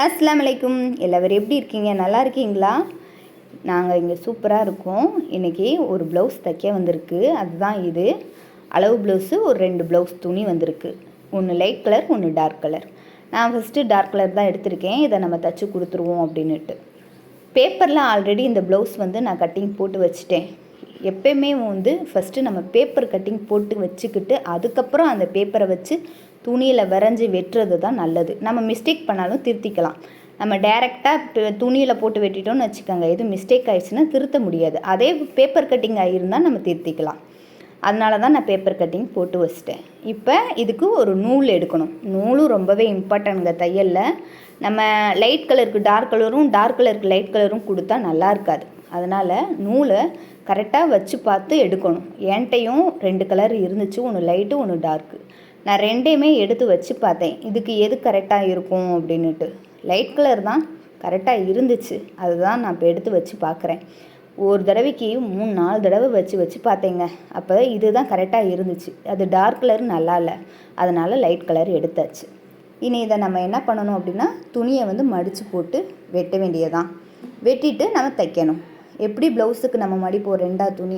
அஸ்ஸலாமு அலைக்கும். எல்லாரும் எப்படி இருக்கீங்க? நல்லா இருக்கீங்களா? நாங்கள் இங்கே சூப்பராக இருக்கோம். இன்றைக்கி ஒரு ப்ளவுஸ் தைக்க வந்திருக்கு. அதுதான் இது. அளவு ப்ளவுஸு ஒரு 2 ப்ளவுஸ் துணி வந்திருக்கு. ஒன்று லைட் கலர், ஒன்று டார்க் கலர். நான் ஃபஸ்ட்டு டார்க் கலர் தான் எடுத்திருக்கேன். இதை நம்ம தைச்சி கொடுத்துருவோம் அப்படின்னுட்டு. பேப்பரில் ஆல்ரெடி இந்த ப்ளவுஸ் நான் கட்டிங் போட்டு வச்சுட்டேன். எப்பயுமே ஃபஸ்ட்டு நம்ம பேப்பர் கட்டிங் போட்டு வச்சுக்கிட்டு அதுக்கப்புறம் அந்த பேப்பரை வச்சு துணியில் வரைஞ்சி வெட்டுறது தான் நல்லது. நம்ம மிஸ்டேக் பண்ணாலும் திருத்திக்கலாம். நம்ம டைரெக்டாக துணியில் போட்டு வெட்டிட்டோம்னு வச்சுக்கோங்க, எதுவும் மிஸ்டேக் ஆகிடுச்சுன்னா திருத்த முடியாது. அதே பேப்பர் கட்டிங் ஆகியிருந்தால் நம்ம திருத்திக்கலாம். அதனால தான் நான் பேப்பர் கட்டிங் போட்டு வச்சிட்டேன். இப்போ இதுக்கு ஒரு நூல் எடுக்கணும். நூலும் ரொம்பவே இம்பார்ட்டன்ங்க தையலில். நம்ம லைட் கலருக்கு டார்க் கலரும், டார்க் கலருக்கு லைட் கலரும் கொடுத்தா நல்லா இருக்காது. அதனால் நூலை கரெக்டாக வச்சு பார்த்து எடுக்கணும். என்கிட்டையும் 2 கலர் இருந்துச்சு, ஒன்று லைட்டு ஒன்று டார்க்கு. நான் 2யுமே எடுத்து வச்சு பார்த்தேன், இதுக்கு எது கரெக்டாக இருக்கும் அப்படின்னுட்டு. லைட் கலர் தான் கரெக்டாக இருந்துச்சு. அதுதான் நான் இப்போ எடுத்து வச்சு பார்க்குறேன். ஒரு தடவைக்கு 3-4 தடவை வச்சு பார்த்தேங்க. அப்போ இதுதான் கரெக்டாக இருந்துச்சு. அது டார்க் கலர் நல்லா இல்லை, அதனால் லைட் கலர் எடுத்தாச்சு. இனி இதை நம்ம என்ன பண்ணணும் அப்படின்னா, துணியை மடித்து போட்டு வெட்ட வேண்டியதான். வெட்டிட்டு நம்ம தைக்கணும். எப்படி ப்ளவுஸுக்கு நம்ம மடிப்போம் 2 துணி,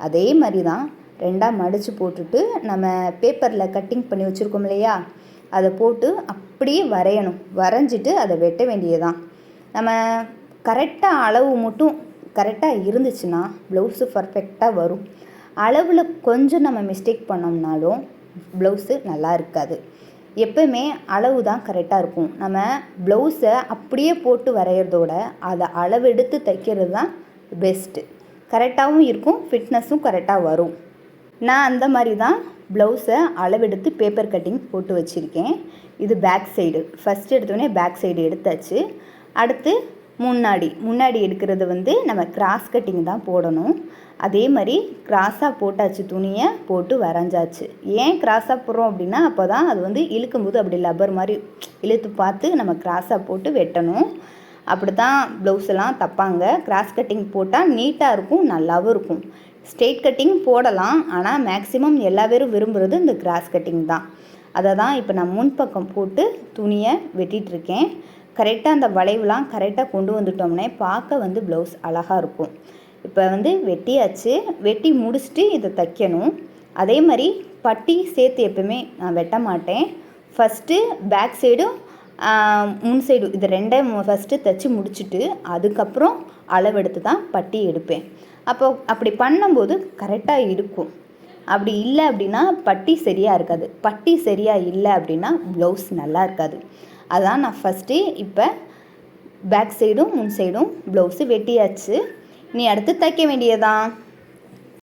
அதே மாதிரி தான் 2 மடித்து போட்டுட்டு நம்ம பேப்பரில் கட்டிங் பண்ணி வச்சுருக்கோம் இல்லையா, அதை போட்டு அப்படியே வரையணும். வரைஞ்சிட்டு அதை வெட்ட வேண்டியதான். நம்ம கரெக்டாக அளவு மட்டும் கரெக்டாக இருந்துச்சுன்னா ப்ளவுஸு பர்ஃபெக்டாக வரும். அளவில் கொஞ்சம் நம்ம மிஸ்டேக் பண்ணோம்னாலும் ப்ளவுஸு நல்லா இருக்காது. எப்போவுமே அளவு தான் கரெக்டாக இருக்கும். நம்ம ப்ளவுஸை அப்படியே போட்டு வரைகிறதோட அதை அளவெடுத்து தைக்கிறது தான் பெஸ்ட்டு. கரெக்டாகவும் இருக்கும், ஃபிட்னஸும் கரெக்டாக வரும். நான் அந்த மாதிரி தான் ப்ளவுஸை அளவெடுத்து பேப்பர் கட்டிங் போட்டு வச்சுருக்கேன். இது பேக் சைடு. ஃபஸ்ட்டு எடுத்தோடனே பேக் சைடு எடுத்தாச்சு. அடுத்து முன்னாடி எடுக்கிறது நம்ம கிராஸ் கட்டிங் தான் போடணும். அதே மாதிரி கிராஸாக போட்டாச்சு, துணியை போட்டு வரைஞ்சாச்சு. ஏன் கிராஸாக போடுறோம் அப்படின்னா, அப்போ தான் அது இழுக்கும்போது அப்படி லப்பர் மாதிரி இழுத்து பார்த்து நம்ம கிராஸாக போட்டு வெட்டணும். அப்படி தான் ப்ளவுஸ் எல்லாம் தைப்பாங்க. கிராஸ் கட்டிங் போட்டால் நீட்டாக இருக்கும், நல்லாவும் இருக்கும். ஸ்ட்ரெயிட் கட்டிங் போடலாம், ஆனால் மேக்ஸிமம் எல்லா பேரும் விரும்புகிறது இந்த கிராஸ் கட்டிங் தான். அதை தான் இப்போ நான் முன்பக்கம் போட்டு துணியை வெட்டிகிட்ருக்கேன். கரெக்டாக அந்த வளைவுலாம் கரெக்டாக கொண்டு வந்துட்டோம்னே பார்க்க ப்ளவுஸ் அழகாக இருக்கும். இப்போ வெட்டியாச்சு. வெட்டி முடிச்சுட்டு இதை தைக்கணும். அதே மாதிரி பட்டி சேர்த்து எப்பவுமே நான் வெட்ட மாட்டேன். ஃபஸ்ட்டு பேக் சைடும் முன் சைடு இது 2யும் ஃபஸ்ட்டு தைச்சி முடிச்சுட்டு அதுக்கப்புறம் அளவெடுத்து தான் பட்டி எடுப்பேன். அப்படி பண்ணும்போது கரெக்டாக இருக்கும். அப்படி இல்லை அப்படின்னா பட்டி சரியாக இருக்காது. பட்டி சரியாக இல்லை அப்படின்னா ப்ளவுஸ் நல்லா இருக்காது. அதான் நான் ஃபஸ்ட்டு இப்போ பேக் சைடும் முன் சைடும் ப்ளவுஸு வெட்டியாச்சு. நீ அடுத்து தைக்க வேண்டியதான்.